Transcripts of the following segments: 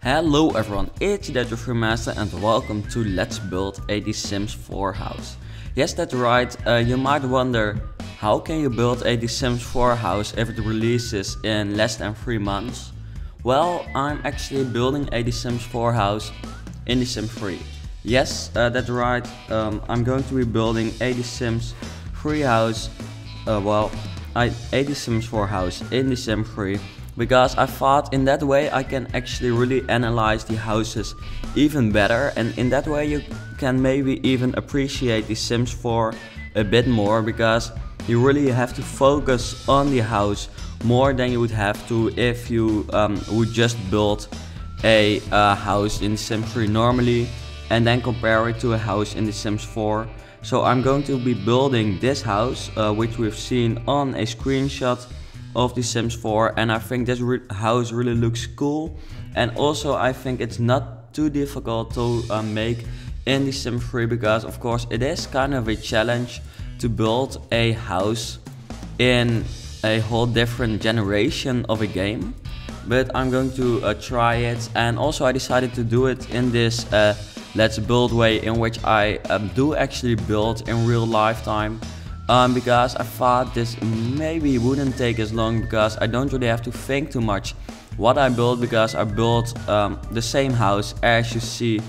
Hello everyone, it's your Master and welcome to Let's Build a The Sims 4 house. Yes, that's right, you might wonder, how can you build a The Sims 4 house if it releases in less than 3 months? Well, I'm actually building a The Sims 4 house in The Sims 3. Yes, that's right, I'm going to be building a The Sims 3 house, a The Sims 4 house in The Sims 3. Because I thought in that way I can actually really analyze the houses even better, and in that way you can maybe even appreciate the Sims 4 a bit more, because you really have to focus on the house more than you would have to if you would just build a house in The Sims 3 normally and then compare it to a house in The Sims 4. So I'm going to be building this house, which we've seen on a screenshot of The Sims 4, and I think this house really looks cool, and also I think it's not too difficult to make in The Sims 3, because of course it is kind of a challenge to build a house in a whole different generation of a game, but I'm going to try it. And also I decided to do it in this let's build way, in which I do actually build in real life time. Because I thought this maybe wouldn't take as long, because I don't really have to think too much what I build, because I built the same house as you see,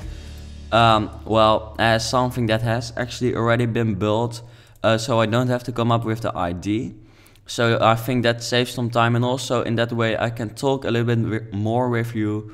as something that has actually already been built, so I don't have to come up with the ID. So I think that saves some time, and also in that way I can talk a little bit more with you,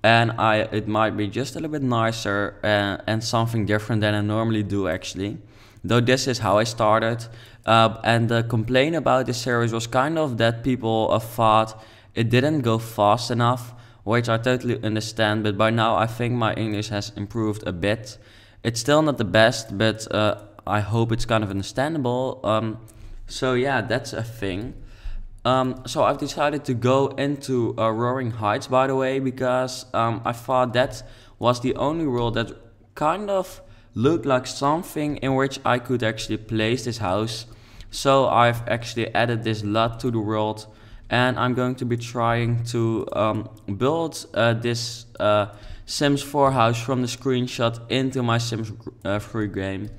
and it might be just a little bit nicer and something different than I normally do actually. Though this is how I started, and the complaint about this series was kind of that people thought it didn't go fast enough, which I totally understand, but by now I think my English has improved a bit. It's still not the best, but I hope it's kind of understandable. So yeah, that's a thing. So I've decided to go into Roaring Heights, by the way, because I thought that was the only world that kind of looked like something in which I could actually place this house. So I've actually added this lot to the world, and I'm going to be trying to build this Sims 4 house from the screenshot into my Sims 3 game.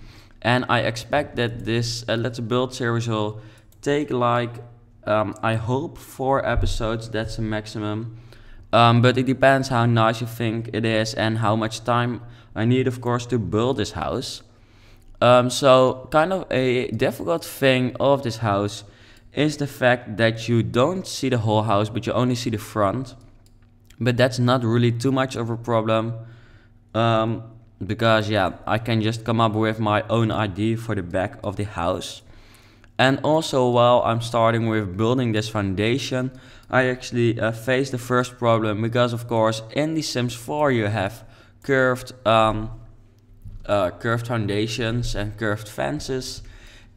And I expect that this Let's Build series will take like, I hope 4 episodes, that's a maximum. But it depends how nice you think it is and how much time I need, of course, to build this house. So kind of a difficult thing of this house is the fact that you don't see the whole house, but you only see the front. But that's not really too much of a problem, because yeah, I can just come up with my own ID for the back of the house. And also, while I'm starting with building this foundation, I actually faced the first problem, because of course in The Sims 4 you have curved foundations and curved fences.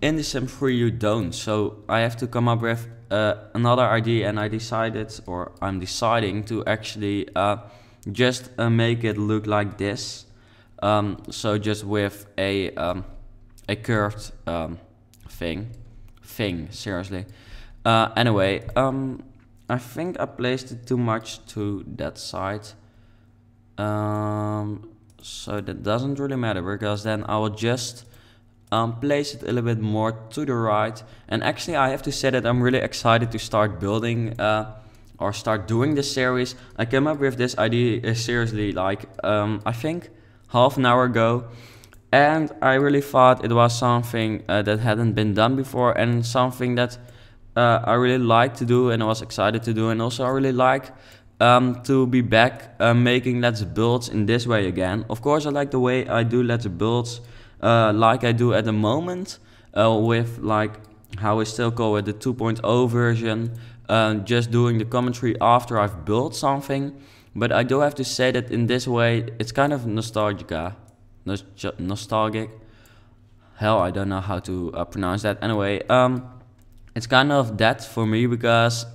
In The Sims 3 you don't, so I have to come up with another idea, and I'm deciding to actually just make it look like this. So just with a curved thing, seriously. Anyway, I think I placed it too much to that side. So that doesn't really matter, because then I will just place it a little bit more to the right. And actually I have to say that I'm really excited to start building or start doing this series. I came up with this idea seriously like I think half an hour ago, and I really thought it was something that hadn't been done before, and something that I really like to do and I was excited to do. And also I really like to be back making Let's Builds in this way again. Of course I like the way I do Let's Builds like I do at the moment, with like how I still call it the 2.0 version, just doing the commentary after I've built something. But I do have to say that in this way it's kind of nostalgic. Hell, I don't know how to pronounce that. Anyway, it's kind of that for me, because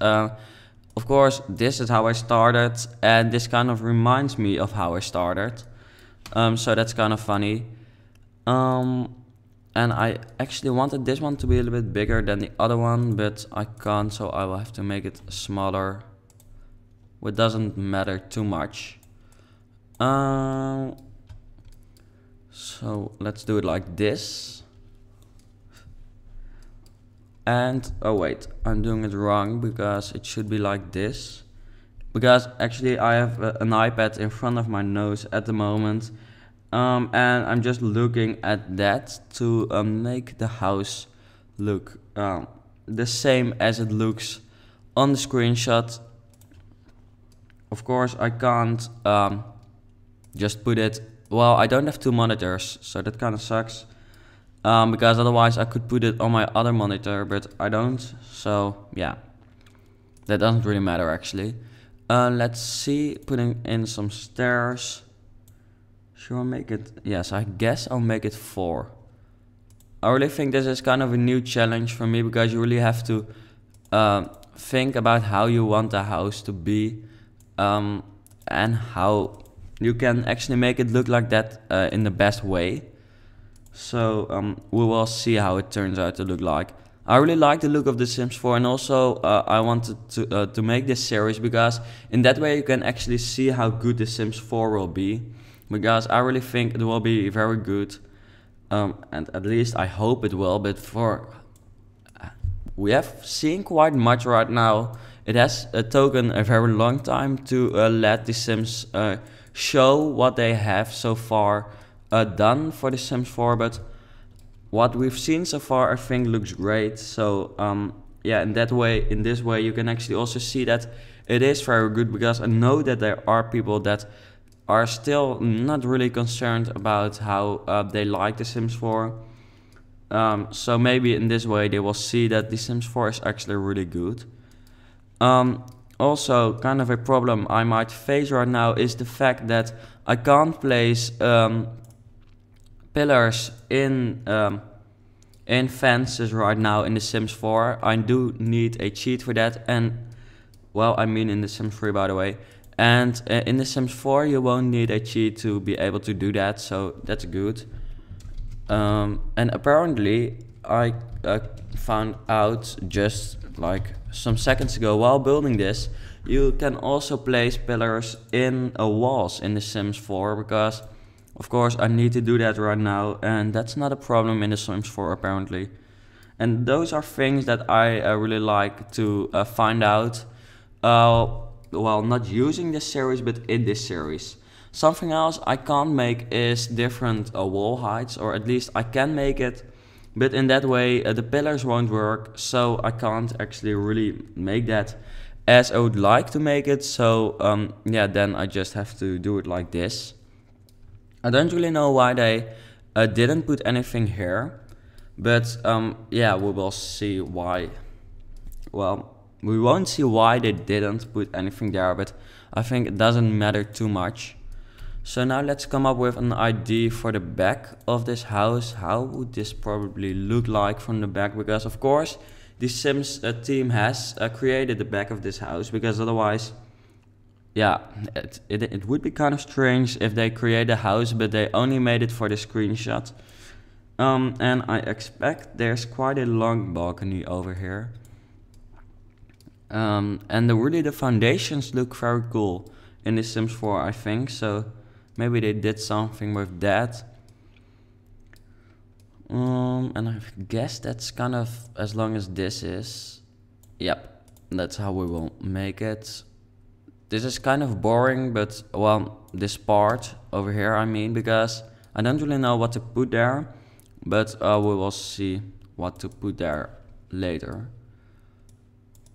of course this is how I started, and this kind of reminds me of how I started. So that's kind of funny. And I actually wanted this one to be a little bit bigger than the other one, but I can't, so I will have to make it smaller, which doesn't matter too much. So let's do it like this. And, oh wait, I'm doing it wrong because it should be like this. Because actually I have an iPad in front of my nose at the moment. And I'm just looking at that to make the house look the same as it looks on the screenshot. Of course I can't just put it, well, I don't have two monitors, so that kind of sucks. Because otherwise I could put it on my other monitor, but I don't, so yeah, that doesn't really matter actually. Let's see, putting in some stairs. Should I make it, yes, I guess I'll make it 4. I really think this is kind of a new challenge for me, because you really have to think about how you want the house to be, and how you can actually make it look like that in the best way. So we will see how it turns out to look like. I really like the look of The Sims 4, and also I wanted to make this series because in that way you can actually see how good The Sims 4 will be. Because I really think it will be very good, and at least I hope it will. But we have seen quite much right now. It has taken a very long time to let The Sims show what they have so far done for The Sims 4, but what we've seen so far I think looks great. So yeah, in this way you can actually also see that it is very good, because I know that there are people that are still not really concerned about how they like The Sims 4. So maybe in this way they will see that The Sims 4 is actually really good. Also, kind of a problem I might face right now is the fact that I can't place pillars in fences right now in The Sims 4. I do need a cheat for that, and well, I mean in The Sims 3 by the way. And in The Sims 4 you won't need a cheat to be able to do that, so that's good. And apparently I found out just like some seconds ago while building this, you can also place pillars in walls in The Sims 4, because of course I need to do that right now, and that's not a problem in The Sims 4 apparently. And those are things that I really like to find out, well, not using this series but in this series. Something else I can't make is different wall heights, or at least I can make it, but in that way the pillars won't work, so I can't actually really make that as I would like to make it. So yeah, then I just have to do it like this. I don't really know why they didn't put anything here, but yeah, we will see why. Well, we won't see why they didn't put anything there, but I think it doesn't matter too much. So now let's come up with an idea for the back of this house. How would this probably look like from the back? Because of course the Sims team has created the back of this house, because otherwise, yeah, it would be kind of strange if they create a house but they only made it for the screenshot. And I expect there's quite a long balcony over here. And really the foundations look very cool in The Sims 4, I think, so maybe they did something with that. And I guess that's kind of as long as this is. Yep, that's how we will make it. This is kind of boring, but well, this part over here I mean, because I don't really know what to put there, but we will see what to put there later.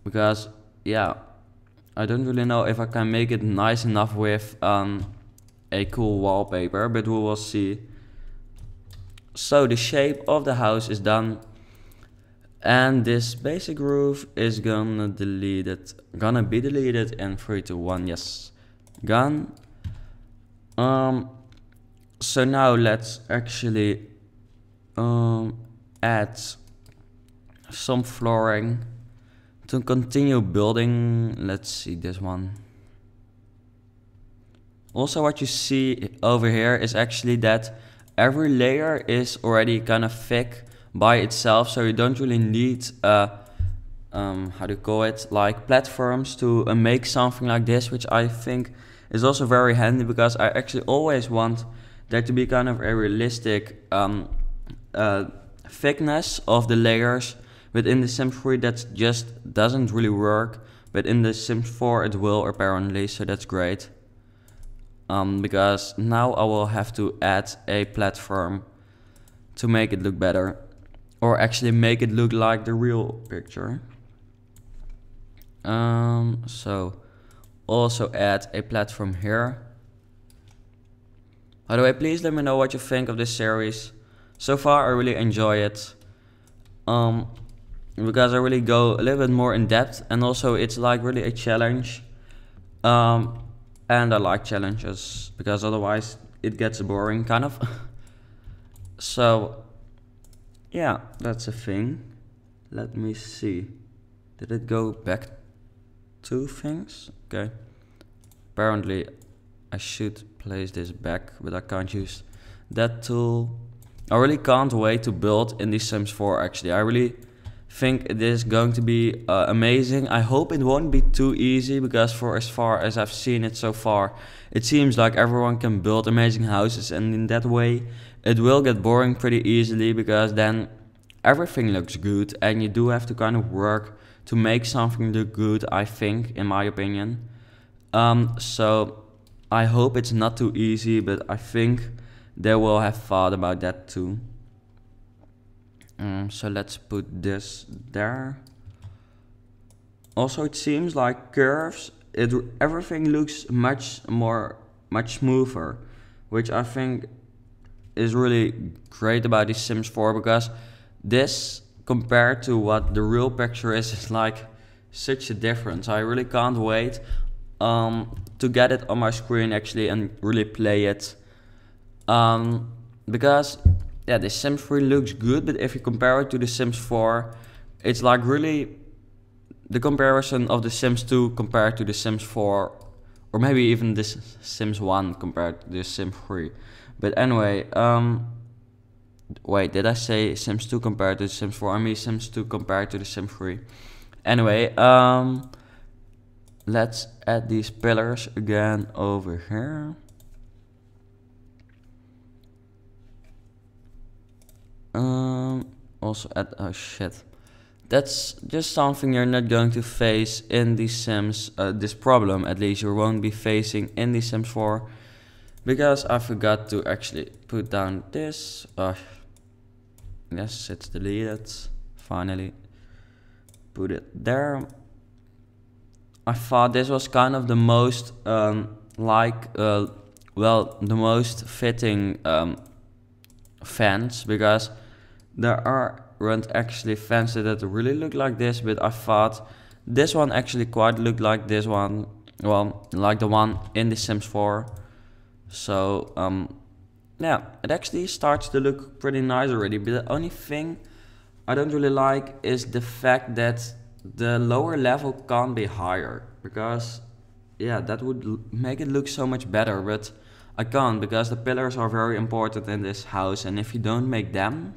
Because yeah, I don't really know if I can make it nice enough with a cool wallpaper, but we will see. So the shape of the house is done, and this basic roof is gonna be deleted in 3, 2, 1. Yes, gone. So now let's actually add some flooring to continue building. Let's see this one. Also, what you see over here is actually that every layer is already kind of thick by itself, so you don't really need how do you call it, like platforms to make something like this, which I think is also very handy because I actually always want there to be kind of a realistic thickness of the layers. But in the Sims 3 that just doesn't really work, but in the Sims 4 it will apparently, so that's great. Because now I will have to add a platform to make it look better, or actually make it look like the real picture. So also add a platform here. By the way, please let me know what you think of this series. So far I really enjoy it, because I really go a little bit more in depth, and also it's like really a challenge. And I like challenges because otherwise it gets boring kind of. So yeah, that's a thing. Let me see. Did it go back to things? Okay. Apparently I should place this back, but I can't use that tool. I really can't wait to build in the Sims 4 actually. I really think it is going to be amazing. I hope it won't be too easy, because for as far as I've seen it so far, it seems like everyone can build amazing houses, and in that way it will get boring pretty easily, because then everything looks good and you do have to kind of work to make something look good, I think, in my opinion. So I hope it's not too easy, but I think they will have thought about that too. So let's put this there. Also, it seems like curves, everything looks much smoother, which I think is really great about the Sims 4, because this compared to what the real picture is like such a difference. I really can't wait to get it on my screen actually and really play it, because yeah, the Sims 3 looks good, but if you compare it to the Sims 4, it's like really the comparison of the Sims 2 compared to the Sims 4, or maybe even the Sims 1 compared to the Sims 3. But anyway, wait, did I say Sims 2 compared to the Sims 4? I mean Sims 2 compared to the Sims 3. Anyway, let's add these pillars again over here. Also add, oh shit, that's just something you're not going to face in the Sims, this problem at least you won't be facing in the Sims 4, because I forgot to actually put down this. Yes, it's deleted, finally put it there. I thought this was kind of the most well, the most fitting fence, because there aren't actually fences that really look like this, but I thought this one actually quite looked like this one, well, like the one in the Sims 4. So yeah, it actually starts to look pretty nice already, but the only thing I don't really like is the fact that the lower level can't be higher, because yeah, that would make it look so much better, but I can't, because the pillars are very important in this house, and if you don't make them,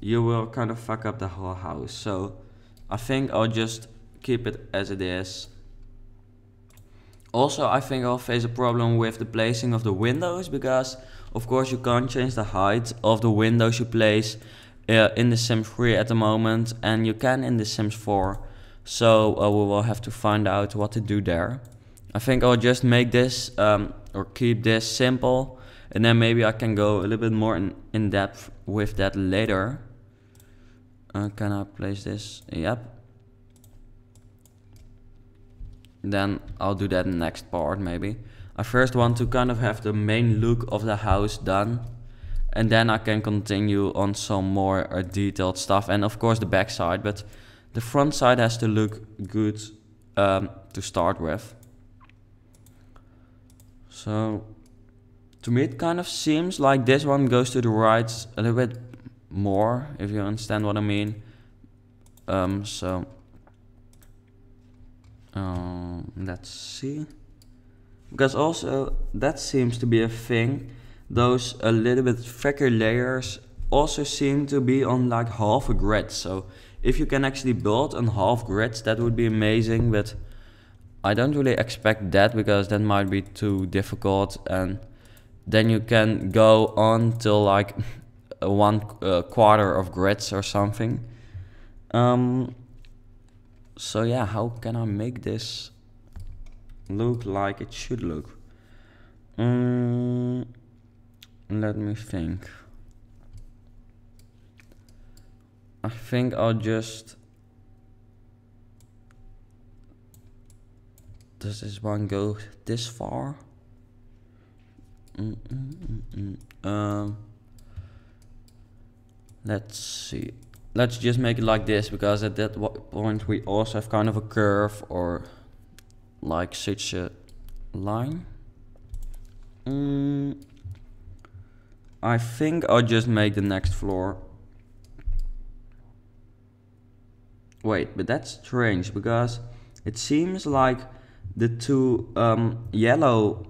you will kind of fuck up the whole house. So I think I'll just keep it as it is. Also, I think I'll face a problem with the placing of the windows, because of course you can't change the height of the windows you place in the Sims 3 at the moment, and you can in the Sims 4. So we will have to find out what to do there. I think I'll just make this or keep this simple, and then maybe I can go a little bit more in depth with that later. Can I place this? Yep. Then I'll do that in the next part maybe. I first want to kind of have the main look of the house done, and then I can continue on some more detailed stuff, and of course the back side, but the front side has to look good to start with. So to me it kind of seems like this one goes to the right a little bit more, if you understand what I mean. Let's see, because also that seems to be a thing. Those a little bit thicker layers also seem to be on like half a grid. So if you can actually build on half grids, that would be amazing. But I don't really expect that because that might be too difficult, and then you can go on till like one quarter of grids or something. So yeah, how can I make this look like it should look? Let me think. I think I'll just... Does this one go this far? Let's see. Let's just make it like this, because at that point we also have kind of a curve or like such a line. I think I'll just make the next floor. Wait, but that's strange because it seems like the two yellow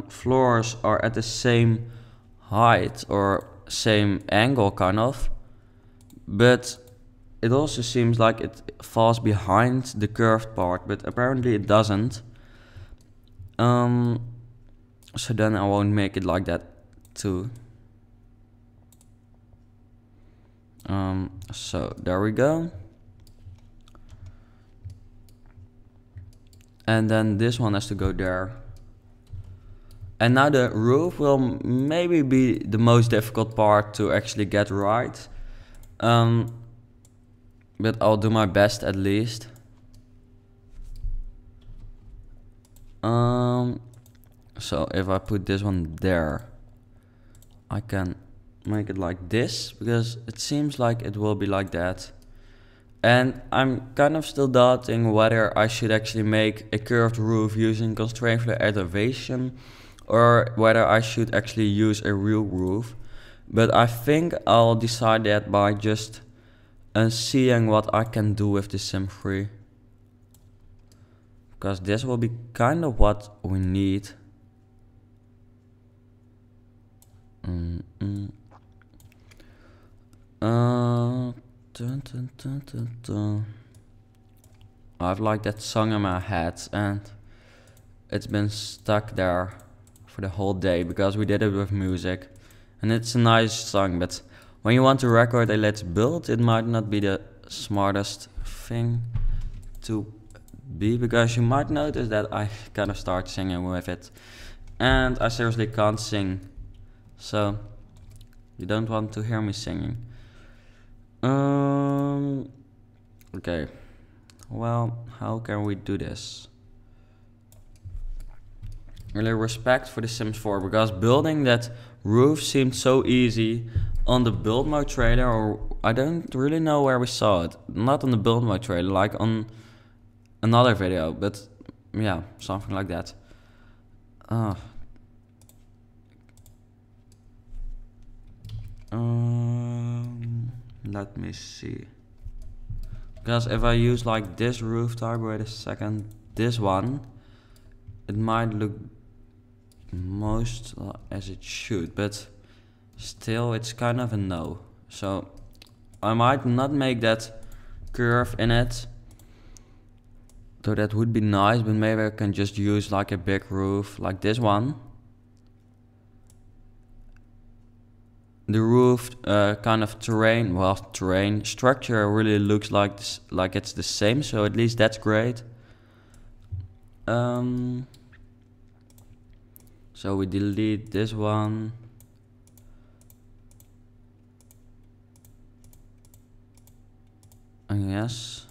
floors are at the same height or same angle kind of, but it also seems like it falls behind the curved part, but apparently it doesn't. So then I won't make it like that too. So there we go. And then this one has to go there. And now the roof will maybe be the most difficult part to actually get right. But I'll do my best at least. So if I put this one there, I can make it like this, because it seems like it will be like that. And I'm kind of still doubting whether I should actually make a curved roof using constraint flare elevation, or whether I should actually use a real roof. But I think I'll decide that by just seeing what I can do with the Sim 3. Because this will be kind of what we need. I have like that song in my head, and it's been stuck there for the whole day because we did it with music, and it's a nice song, but when you want to record a Let's Build, it might not be the smartest thing to be, because you might notice that I kind of start singing with it, and I seriously can't sing, so you don't want to hear me singing. Okay, well, how can we do this? Really respect for the Sims 4, because building that roof seemed so easy on the build mode trailer, or I don't really know where we saw it. Not on the build mode trailer, like on another video, but yeah, something like that. Let me see. Because if I use like this roof type, wait a second, this one, it might look most as it should, but still it's kind of a no. So I might not make that curve in it, though that would be nice, but maybe I can just use like a big roof like this one. The roof kind of terrain structure really looks like this, like it's the same, so at least that's great. So we delete this one. And yes.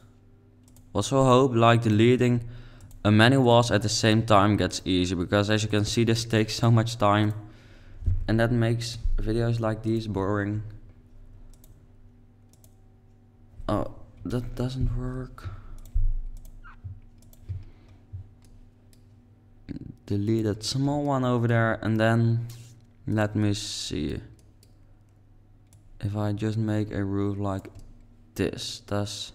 Also hope like deleting many walls at the same time gets easy, because as you can see this takes so much time, and that makes videos like these boring. Oh, that doesn't work. Delete that small one over there, and then let me see. If I just make a roof like this, it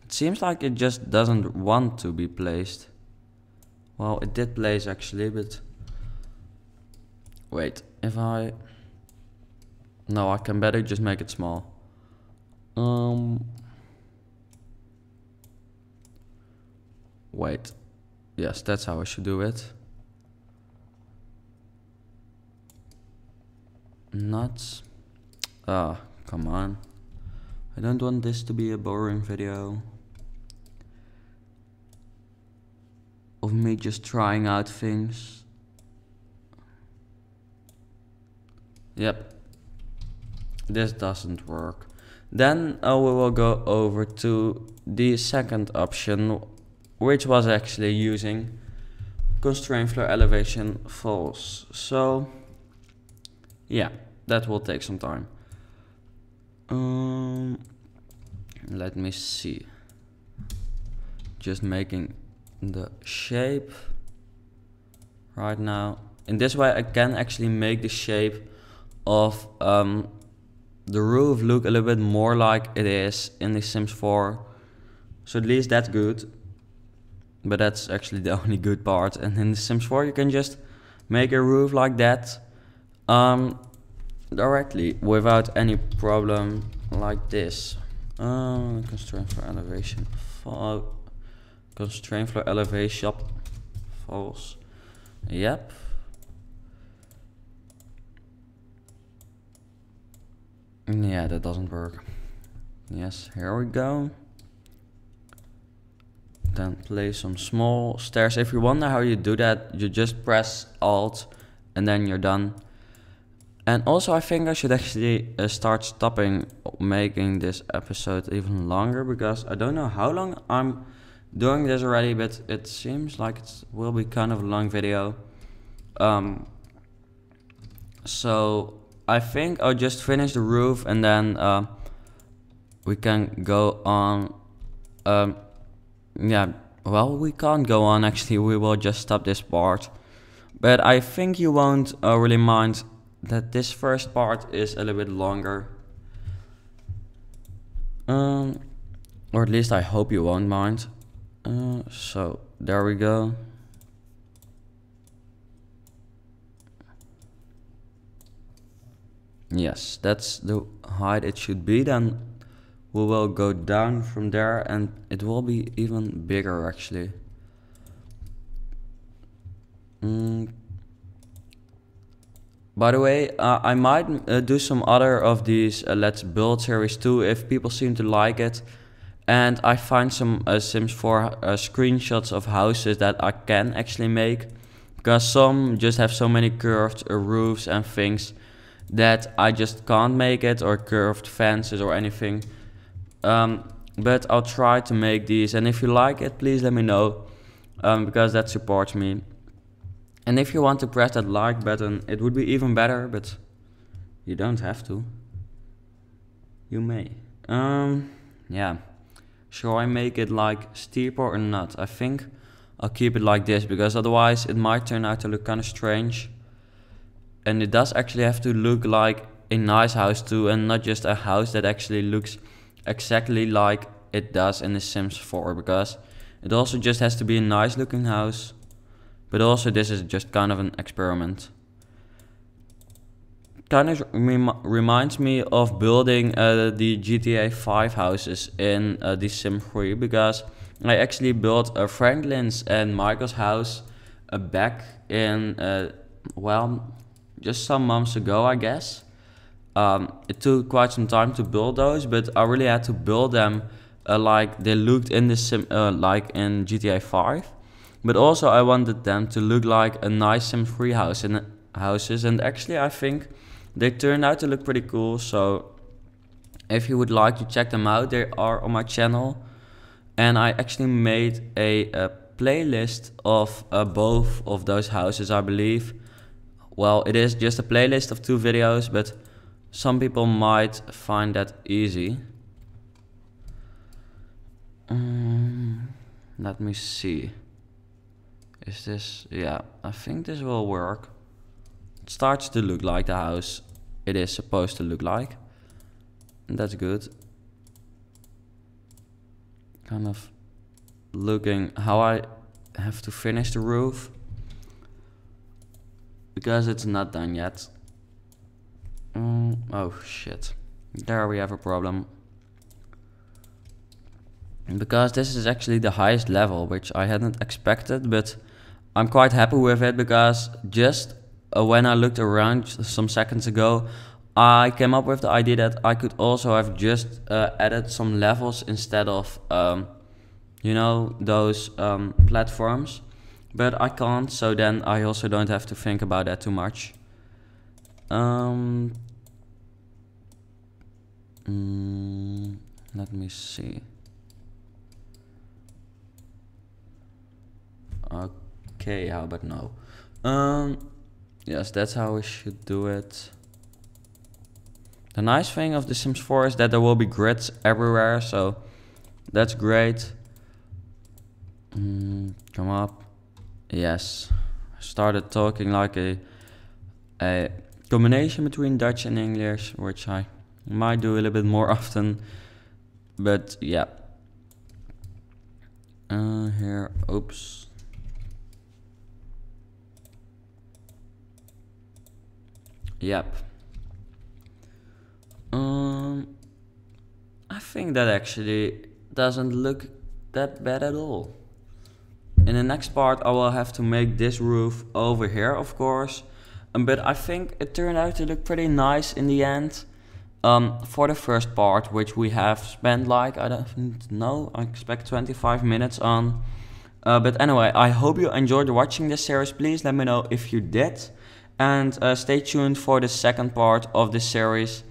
seems like it just doesn't want to be placed. Well, it did place actually, but wait, if I... No, I can better just make it small. Wait. Yes, that's how I should do it. Nuts. Ah, come on. I don't want this to be a boring video of me just trying out things. Yep. This doesn't work. Then we will go over to the second option, which was actually using constraint floor elevation false. So yeah, that will take some time. Let me see. Just making the shape right now. In this way I can actually make the shape of the roof look a little bit more like it is in the Sims 4. So at least that's good. But that's actually the only good part. And in the Sims 4 you can just make a roof like that directly without any problem like this. Constraint floor elevation. Constraint floor elevation false. Yep. Yeah, that doesn't work. Yes, here we go. Then place some small stairs. If you wonder how you do that, you just press Alt and then you're done. And also I think I should actually start stopping making this episode even longer, because I don't know how long I'm doing this already, but it seems like it will be kind of a long video. So I think I'll just finish the roof and then we can go on. Yeah, well, we can't go on actually, we will just stop this part. But I think you won't really mind that this first part is a little bit longer. Or at least I hope you won't mind. So there we go. Yes, that's the height it should be. Then we will go down from there and it will be even bigger actually. By the way, I might do some other of these Let's Build series too, if people seem to like it. And I find some Sims 4 screenshots of houses that I can actually make. Because some just have so many curved roofs and things that I just can't make it, or curved fences or anything. But I'll try to make these, and if you like it, please let me know, because that supports me. And if you want to press that like button, it would be even better, but you don't have to. You may. Yeah. Shall I make it like steeper or not? I think I'll keep it like this, because otherwise it might turn out to look kind of strange. And it does actually have to look like a nice house too, and not just a house that actually looks exactly like it does in The Sims 4, because it also just has to be a nice looking house. But also this is just kind of an experiment. Kind of reminds me of building the GTA 5 houses in The Sims 3, because I actually built Franklin's and Michael's house back in, well, just some months ago, I guess. It took quite some time to build those, but I really had to build them like they looked in the Sim, like in GTA 5. But also I wanted them to look like a nice Sims 3 houses, and actually I think they turned out to look pretty cool. So if you would like to check them out, they are on my channel. And I actually made a playlist of both of those houses, I believe. Well, it is just a playlist of 2 videos, but some people might find that easy. Let me see. Is this... yeah, I think this will work. It starts to look like the house it is supposed to look like. And that's good. Kind of looking how I have to finish the roof, because it's not done yet. Oh shit. There we have a problem. because this is actually the highest level, which I hadn't expected, but I'm quite happy with it because just when I looked around some seconds ago, I came up with the idea that I could also have just added some levels instead of, you know, those platforms, but I can't, so then I also don't have to think about that too much. Let me see. Okay, how about now? Yes, that's how we should do it. The nice thing of The Sims 4 is that there will be grids everywhere, so that's great. Come up. Yes. I started talking like a combination between Dutch and English, which I might do a little bit more often. But yeah. Here, oops. Yep. I think that actually doesn't look that bad at all. In the next part I will have to make this roof over here, of course. But I think it turned out to look pretty nice in the end. For the first part, which we have spent like, I don't know, I expect 25 minutes on. But anyway, I hope you enjoyed watching this series. Please let me know if you did. And stay tuned for the second part of this series.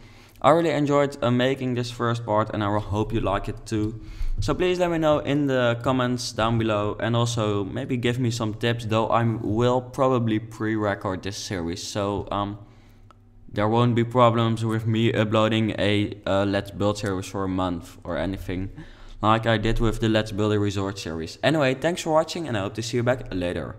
I really enjoyed making this first part, and I hope you like it too. So please let me know in the comments down below, and also maybe give me some tips, though I will probably pre-record this series, so there won't be problems with me uploading a Let's Build series for a month or anything like I did with the Let's Build a Resort series. Anyway, thanks for watching, and I hope to see you back later.